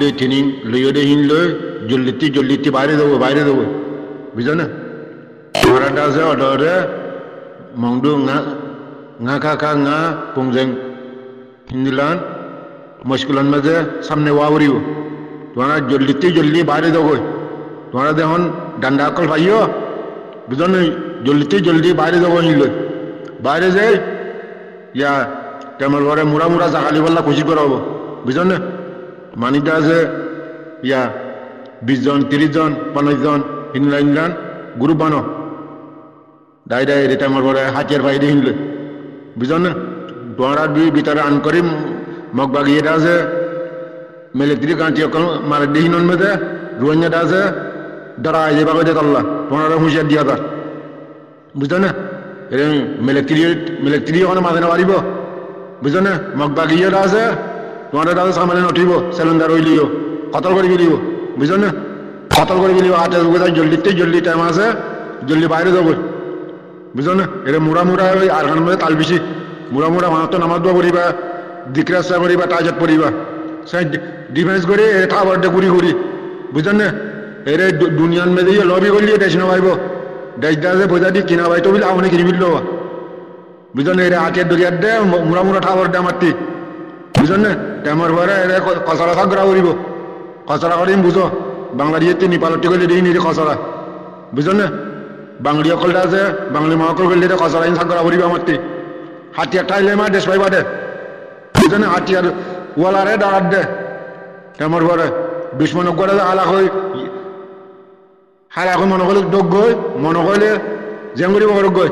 le tining le de hin le jolliti বাইরে দেবো বুঝো না মারাটা আছে অর্ডারে মংদু nga ka nga pongjeng hindilan মুশকিলান মাঝে সামনে ওয়াবরিও তোমরা জলদি বাইরে দেবো তোমরা দেখুন ডান্ডা কল ভাইও বুঝো না জলদি বাইরে দেবো নিলে বাইরে যাই ইয়া কেমন ঘরে মুড়া জাগালি বললা খুশি করাবো বুঝো না মানিটা আছে ইয়া 20 জন 30 জন 50 জন হিনলাইনলান গ্রুপ বানো দাই রেটা আমার ঘরে হাতের বাইরে হিনলে বুঝো না তোমরা ভিতরে আন করি মগ বাগিয়েটা আছে মিলিটারি কান্ট্রি মারা দিহিনন মেদে রোহিঙ্গাটা আছে ডরাই যে বাগে আল্লাহ তোমরা হুঁশিয়ার দিয়া তার বুঝো না এরকম মিলিটারি ওখানে মাঝে না পারিব বুঝো না মগ বাগিয়েটা আছে তোমার সামনে নঠিব সিলিন্ডার হইলিও কতল করে গেলিব বুঝো না কতল করে গেলিব আটে জলদি টাইম আছে জলদি বাইরে যাবো বুঝো না এটা মুড়া ওই আরখান মধ্যে তাল বেশি মুড়া মানুষ তো নামাজ পড়িবা দিকরাস্তা পড়িবা টাজত পড়িবা সে ডিফেন্স করে এটা বার্থডে ঘুরি বুঝো না এর দুনিয়ার মেয়েদের লবি করলি দেশ না পাইব দেশ বোঝা দিয়ে কিনা পাইতো বলে আপনি কিনি বিল বুঝো না এরা আটের দরিয়ার দে মুড়া ঠাবার দে মারতি বুঝো না টাইমের পরে এরা কচরা খাগড়া করিব কচরা করিম বুঝো বাংলা দিয়ে নেপালটি করলে দিই নিরে কচরা বুঝো না বাঙালি অকলটা আছে বাঙালি মহাকল করলে কচরা খাগড়া করিব মারতি হাতিয়ার টাইলে মা দেশ পাইবা দে বুঝো না হাতিয়ার ওয়ালারে দাঁড়াত দে টাইমের পরে দুশ্মন করে হালা মনে করলে ডোক গই মনে করলে জেঙ্গুরি বড় গই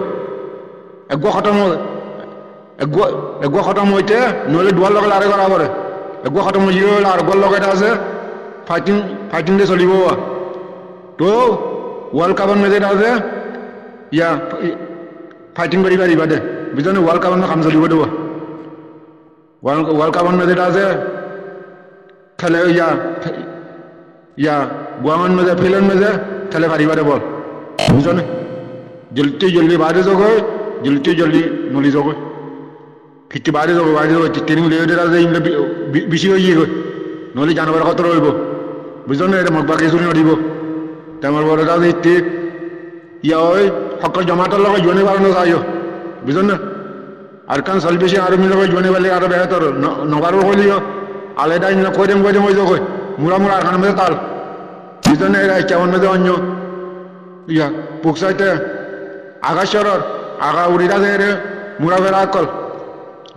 একগো খতম হইতে নহলে দুয়ার লগে আরে করা পরে একগো খতম হয়ে গেল আর গোল লগে আছে ফাইটিং দিয়ে চলিব তো ওয়ার্ল্ড কাপের মেজে আছে ইয়া ফাইটিং করি পারিবা দে বুঝো না ওয়ার্ল্ড কাপের কাম চলিব দেব ওয়ার্ল্ড কাপের মেজে আছে খেলে ইয়া গুয়ামান মেজে ফিলেন মেজে খেলে পারিবা দে বল বুঝো না জলদি বাইরে যাবো জলদি নলি যাবো ফিরতে বাইরে যাবো ট্রেনিং লেগে আছে বেশি হয়ে গিয়ে নহলে জানাবার কত রইব বুঝো না এটা মগবাকে শুনে নড়িব তেমন বড় আছে ইতি ইয়া ওই সকল জমাটার লগে জনে বাড়ানো চাইও বুঝো না আর কান সাল বেশি আরো মিলে জনে বাড়লে আরো বেহতর নবারও হলিও আলাদা কইদেম হয়ে যাবো মুড়া আর খান মেঝে তাল বুঝো না এরা কেমন মেঝে অন্য ইয়া পুকসাইতে আকাশ্বর আগা উড়িরা যে মুড়া ফেরা আকল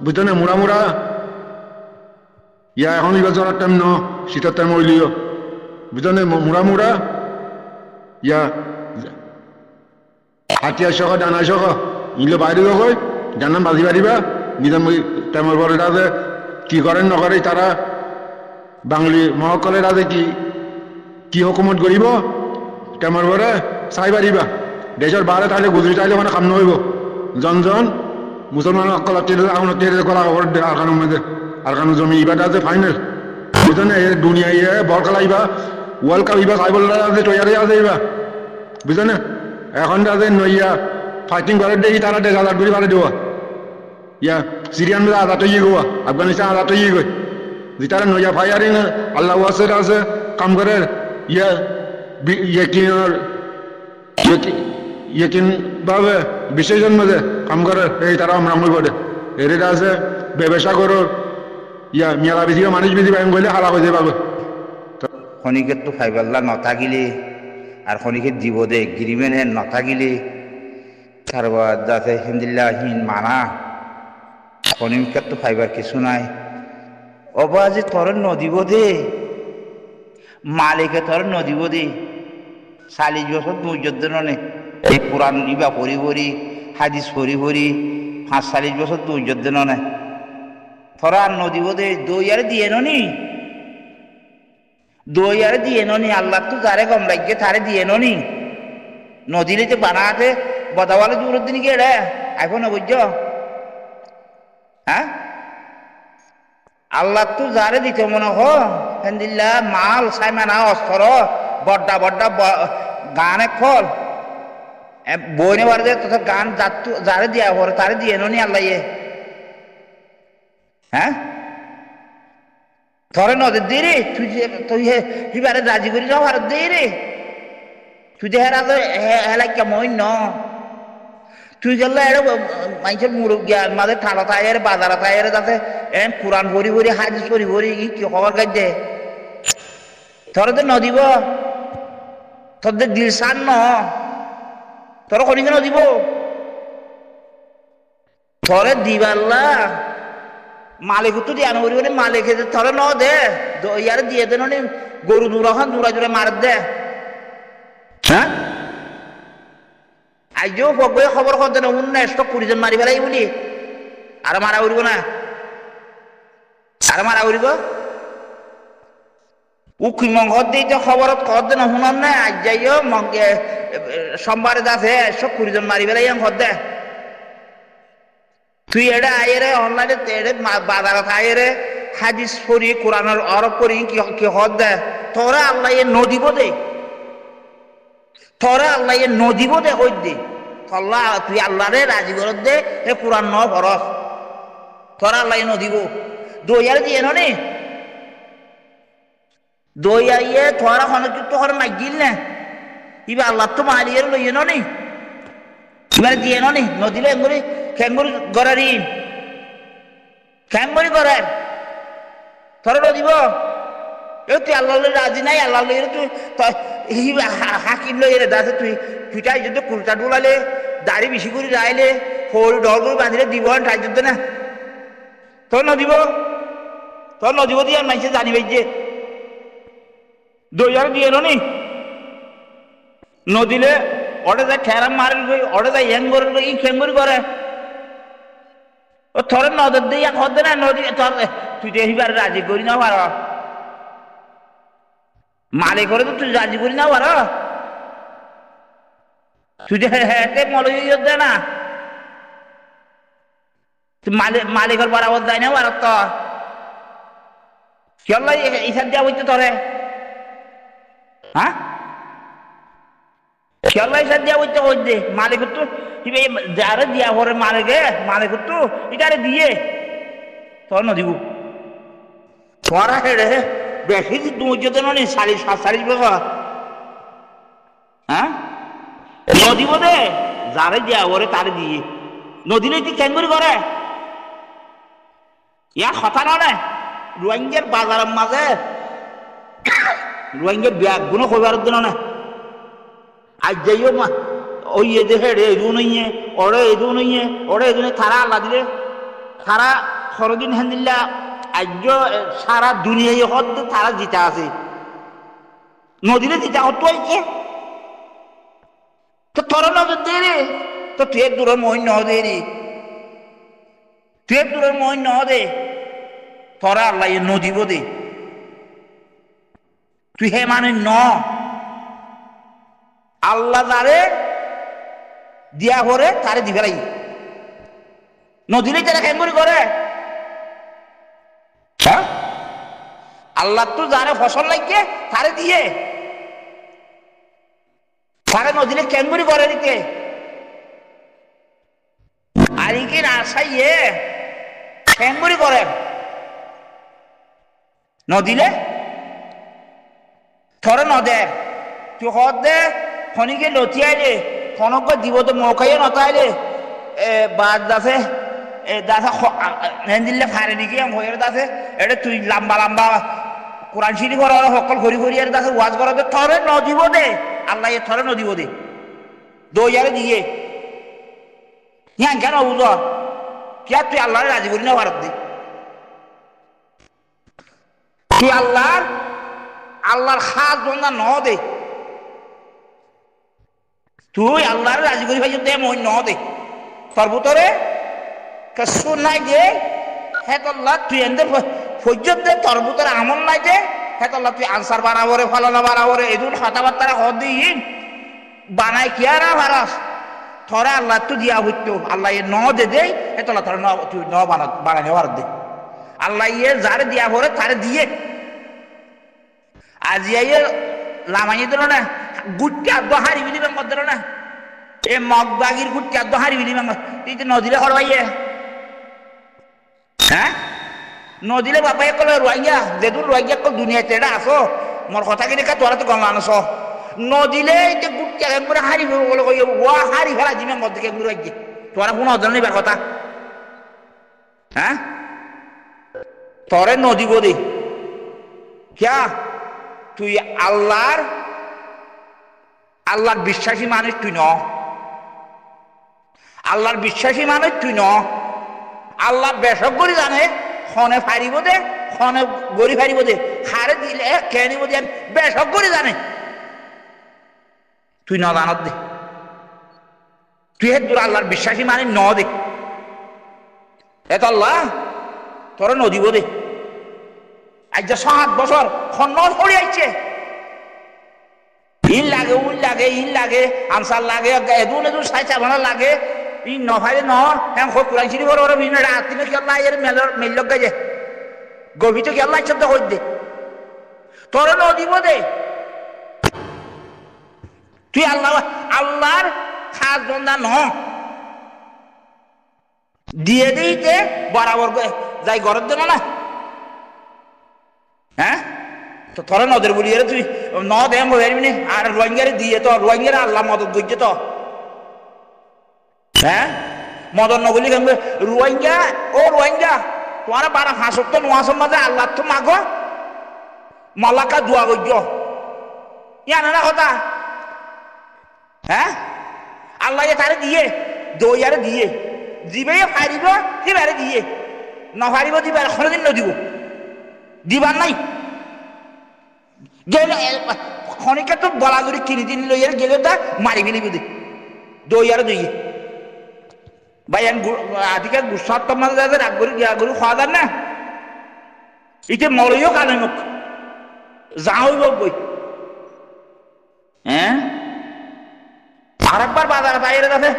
বুঝতো না মুড়া ইয়া এখন ইবা জ্বরার টাইম ন শীতের টাইম হইলিও বুঝতো না মুড়া ইয়া হাতিয়ার সহ ডানা সহ ইলে বাইরে যাবো ডানা বাজি পারিবা নিজের টাইমের পরে রাজে কি করেন নকরে তারা বাঙালি মহকলের রাজে কি হুকুমত করিব টাইমের পরে চাই পারিবা দেশের বাইরে তাহলে গুজরি তাইলে মানে কাম নহইব জন মুসলমান তেরে করা আরকানোর মধ্যে আরকানো জমি ইবাটা আছে ফাইনাল বুঝো না এ দুনিয়া ইয়ে বল খেলা ইবা ওয়ার্ল্ড কাপ ইবা সাইবল আছে তৈয়ারি আছে ইবা বুঝো না এখন আছে নইয়া ফাইটিং করে দেখি তারা 10,000 করে বাড়ে দেওয়া ইয়া সিরিয়ান মধ্যে আজাদ হয়ে গোয়া আফগানিস্তান আজাদ হয়ে গই যেটা নইয়া ফায়ারিং আল্লাহ ওয়াসের আছে কাম করে ইয়া ইয়েকিন ভাবে বিশেষজন মধ্যে কাম করে এই তারা আমরা বলে এর আছে ব্যবসা করো ইয়া মেলা বেশি মানুষ বেশি পাইম গেলে হালা হয়ে যাবে খনিকের তো ফাইবাল্লা নথাকিলে আর খনিকের জীব দে এগ্রিমেন্ট হেন নথাকিলে তারপর যাতে হিন্দিল্লাহীন মানা খনিকের তো ফাইবার কিছু নাই অবা যে তোর নদীব দে মালিকে তোর নদীব দে 40 বছর 2 জন নে এই কোরআন ইবা পড়ি হাদিস পড়ি 45 বছর 2 জন নে তোরা নদীব দে দইয়ারে দিয়ে ননি আল্লাহ তো যারে গম লাগে তারে দিয়ে ননি নদীরে যে বানাতে বদাওয়ালে দূরের দিন গিয়ে রে এখন বুঝছ হ্যাঁ আল্লাহ তো যারে দিতে মনে হ হেন্দিল্লা মাল সাইমানা অস্ত্র বড্ডা গানে খল বইনে বার যে তোর গান যারে দিয়া পরে তারে দিয়ে ননি আল্লাহ হ্যাঁ থরে নদীর দিয়ে রে তুই হিবারে রাজি করি না ভারত দিয়ে রে তুই যে হেলাই কেমন ন তুই গেলে মানুষের মুরব্বিয়া মাঝে ঠালা তাইয়ের বাজারা তাইয়ের তাতে কোরআন ভরি ভরি হাদিস ভরি ভরি কি খবর গাইছে তোর তো নদীব তোর তো দিলসান ন তোর কনিকে নদীব তোরে দিবাল্লা মালিক তো দিয়া নকরি বলে মালিক তোরে ন দে ইয়ারে দিয়ে দে নি গরু দূরা খান দূরা জোরে মার দে হ্যাঁ আইজও বকবে খবর করতে না উন্ন স্টক কুড়িজন মারি ফেলাই বলি আর মারা উড়ব না আর মারা উড়ব উকি মঙ্গ দিতে খবরত করতে না শুনার না আজ যাইও মঙ্গে সোমবারে যাচ্ছে সব কুড়িজন মারি ফেলাই খর দে তুই এটা আয়েরে অনলাইনে তেড়ে বাজারত আয়েরে হাদিস পড়ি কোরআনের অরব করি কি হদ দে তোরা আল্লাহ নদীব দে তোরা আল্লাহ নদীব দে হই দে আল্লাহ তুই আল্লাহ রে রাজি করত দে হে কোরআন ন ভরস তোরা আল্লাহ নদীব দইয়ার দিয়ে নি দইয়াইয়ে তোরা হনকি তো হর মাগিল না ইবা আল্লাহ তো মারিয়ে লইয়ে নি এবার দিয়ে নি নদীলে এঙ্গুরি খেঙ্গুরি গড়ারি খেঙ্গুরি গড়ার তোরা নদীব তুই আল্লাহ রাজি নাই আল্লাহ তুই হাকিম লই রে দাসে তুইটাই যদি কুলটা ডুলালে দাড়ি বেশি করে রাইলে সরু ডর করে বাঁধিলে দিব টাই যদি না তোর নদীব দিয়ে মানুষে জানিবে যে দইয়ার দিয়ে নি নদীলে ওটা যায় ঠেরা মারবে ওটা যায় হ্যাং করবে ই খেঙ্গুরি করে ও থরে নদর দিয়ে হতে না নদী তোর তুই তো এবার রাজি করি না পার মালে করে তো তুই রাজি করি না পার তুই যে হেঁটে মলে দে না তুই মালিকের বরাবর যায় না পার তো চল ইসার দেওয়া হইতে তোরে হ্যাঁ খেলা ইসার দেওয়া হইতে হই দে মালিকের তো যারা দিয়া পরে মালিকের তো এটারে দিয়ে তোর নদীব তোরা হেড়ে বেশি দুর্যোগ নি 47 বছর হ্যাঁ নদীব দে যারে দিয়া পরে তারে দিয়ে নদী নদী কেন করে ইয়ার কথা নয় রোহিঙ্গার বাজারের মাঝে রোহিঙ্গার ব্যাগ গুলো খবর দিন না আজ যাইও মা ওই এ দেখে এদু নইয়ে ওরে এদু নইয়ে ওরে এদু তারা আল্লাহ দিলে তারা সরদিন হেন্দিল্লা আজ সারা দুনিয়ায় হদ তারা জিতা আছে নদীরে জিতা হতো আইছে তো তোর নজর দে রে তো তুই দূরের মহিন ন দে রে তুই দূরের মহিন ন দে তোরা আল্লাহ নদীব দে তুই হে মানে ন আল্লাহ যারে দিয়া করে তারে দিবে লাই নদীরে যারা কেন করে হ্যাঁ আল্লাহ তো যারে ফসল লাগে তারে দিয়ে তারে নদীরে কেন করে দিতে আর কি আশাইয়ে কেন করে নদীলে থরে নদে তুই হদ দে খনিকে লতিয়াইলে খনক দিব তো মৌকাইয়ে নতাইলে বাদ দাসে দাসে হেন্দিলে ফারে নিকি হয়ে দাসে এটা তুই লম্বা লম্বা কোরআন শরীফ করা সকল ঘড়ি ঘড়ি আর দাসে ওয়াজ করা থরে নদীব দে আল্লাহ থরে নদীব দে দইয়ারে দিয়ে হ্যাঁ কেন বুঝ কে তুই আল্লাহ রাজি করি না ভারত দে তুই আল্লাহর খাস বন্ধা ন দে তুই আল্লাহর রাজি করি ভাই দে মই ন দে তোর ভিতরে কিছু নাই যে হেতল্লাহ তুই এনে ফজ্জত দে তোর ভিতরে আমল নাই যে হেতল্লাহ তুই আনসার বানাবরে ফলানা বানাবরে এদুন কথাবার্তা হদ দিই বানাই কি আর ভারস থরে আল্লাহ তো দিয়া হইতো আল্লাহ ন দে দে হেতল্লাহ তোর ন তুই ন বানাই ভারত দে আল্লাহ ইয়ে যারে দিয়া ভরে তারে দিয়ে আজি আইয়ে লামাইয়ে দিল না গুটকে আদ্য হারি বিলি ব্যাঙ্গ দিল না এ মগবাগির গুটকে আদ্য হারি বিলি ব্যাঙ্গ তুই তো নদীরে হরবাইয়ে হ্যাঁ নদিলে বাবাই কলে রোহিঙ্গা যেদূর রোহিঙ্গা কল দুনিয়াতে এটা আসো মোর কথা কিনে কা তোরা তো গঙ্গা আনছ নদিলে যে গুটকে একবার হারি বলে কই ওয়া হারি ফেলা দিমে মধ্যে কে গুড়াই গিয়ে তোরা কোনো অজন নিবার কথা হ্যাঁ তোরে নদী বদি ক্যা তুই আল্লাহর বিশ্বাসী মানুষ তুই ন আল্লাহর বিশ্বাসী মানুষ তুই ন আল্লাহ বেশক করে জানে খনে ফারিব দে খনে গড়ি ফারিব দে হারে দিলে কে নিব দে বেশক করে জানে তুই ন জানত দে তুই হে তোর আল্লাহর বিশ্বাসী মানে ন দে এত আল্লাহ তোর নদীব দে আজ 7 বছর খন্ন ছড়ি আইছে ইন লাগে উল লাগে ইন লাগে আনসার লাগে এদুন এদুন সাইচা ভালো লাগে ই নফাইলে ন হ্যাঁ খোদ কুরান শরীফ ওর বিভিন্ন রাত দিনে কি আল্লাহ এর মেল গাজে গভীর কি আল্লাহ শব্দ কই দে তোর নদীব দে তুই আল্লাহর খাস বন্দা ন দিয়ে দিতে বরাবর যাই ঘরের দেব না হ্যাঁ তো তোরা নদের বলি তুই ন দেম বলবি আর রোহিঙ্গারে দিয়ে তো রোহিঙ্গারে আল্লাহ মদত করছে তো হ্যাঁ মদত নগলি কেন রোহিঙ্গা ও রোহিঙ্গা তোমার 12 তো নোয়াসের মাঝে আল্লাহ তো মাগো মলাকা দোয়া করছ ইয়ানা না কথা হ্যাঁ আল্লাহ তারে দিয়ে দইয়ারে দিয়ে দিবে ফারিব দিবারে দিয়ে নফারিব দিবার কোনদিন নদিব দিবার নাই খনিকে তো বলা করে কিনে দিন লইয়ার গেলে তা মারি ফেলি বুঝি দইয়ারে দইয়ে ভাই আধিকার গুসাত তোমার রাগ করি গিয়া গরু খাওয়া যান না ইতে মরইও কানে মুখ যাও বই হ্যাঁ আরেকবার বাজারে বাইরে যাবে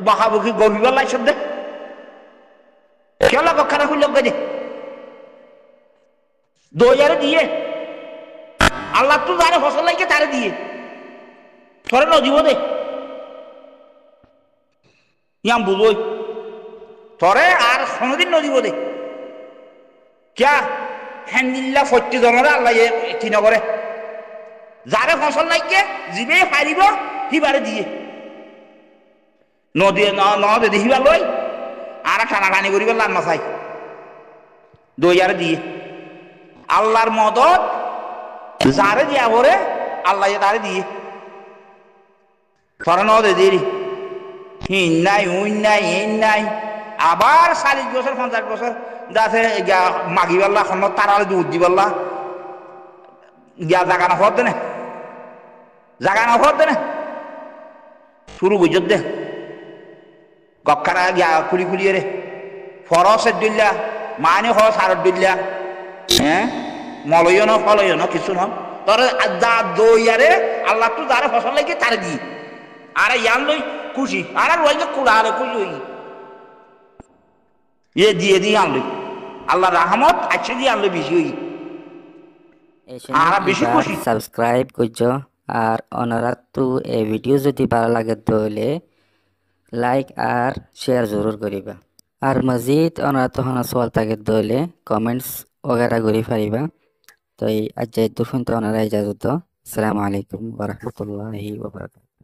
বকাবকি গভীর লাই শব্দে কেলা কখানা খুলল গেছে দইয়ারে দিয়ে আল্লাহ তো জানে ফসল লাগে তারে দিয়ে তোরে নদীব দে ইয়াম বুঝবই তোরে আর কোনদিন নদীব দে ক্যা হ্যান্দিল্লা ফট্টি জনরে আল্লাহ কি নকরে যারে ফসল লাগে জিবে হারিব হিবারে দিয়ে নদী নদী দেখিবা লই আর টানাটানি করিবার লাভ নাচাই দইয়ারে দিয়ে আল্লাহর মদত যারে দিয়া পরে আল্লাহ তারে দিয়ে তোরা ন দে দেরি হিন নাই উইন নাই হিন নাই আবার 40 বছর 50 বছর যাতে মাগি পাল্লা এখন তারালে দুধ দি পাল্লা গিয়া জাগা না ফর দেনে জাগা না ফর দেনে শুরু বুঝত দে গক্কারা গিয়া খুলি খুলিয়ে রে ফরসের দিল্লা মানে খরচ হারত দিল্লা হ্যাঁ মলয় ন ফলয় ন কিছু ন তোর যা দইয়ারে আল্লাহ তো যারে ফসল লাগে তারে দি আর ইয়ান লই খুশি আর রইলে কুড়া আরে খুশি হই এ দিয়ে দিয়ে আনলই আল্লাহ রহমত আছে দিয়ে আনলে বেশি হই আর বেশি খুশি সাবস্ক্রাইব করছো আর অনুরাগ তো এই ভিডিও যদি ভালো লাগে তাহলে লাইক আর শেয়ার জরুর করিবা আর মজিদ অনুরাগ তো হনা সওয়াল থাকে তাহলে কমেন্টস वगैरह করি পারিবা তো এই আজ যাই দুফুন তো অনুরাগ ইজাজত আসসালামু আলাইকুম ওয়া রাহমাতুল্লাহি ওয়া বারাকাতুহু।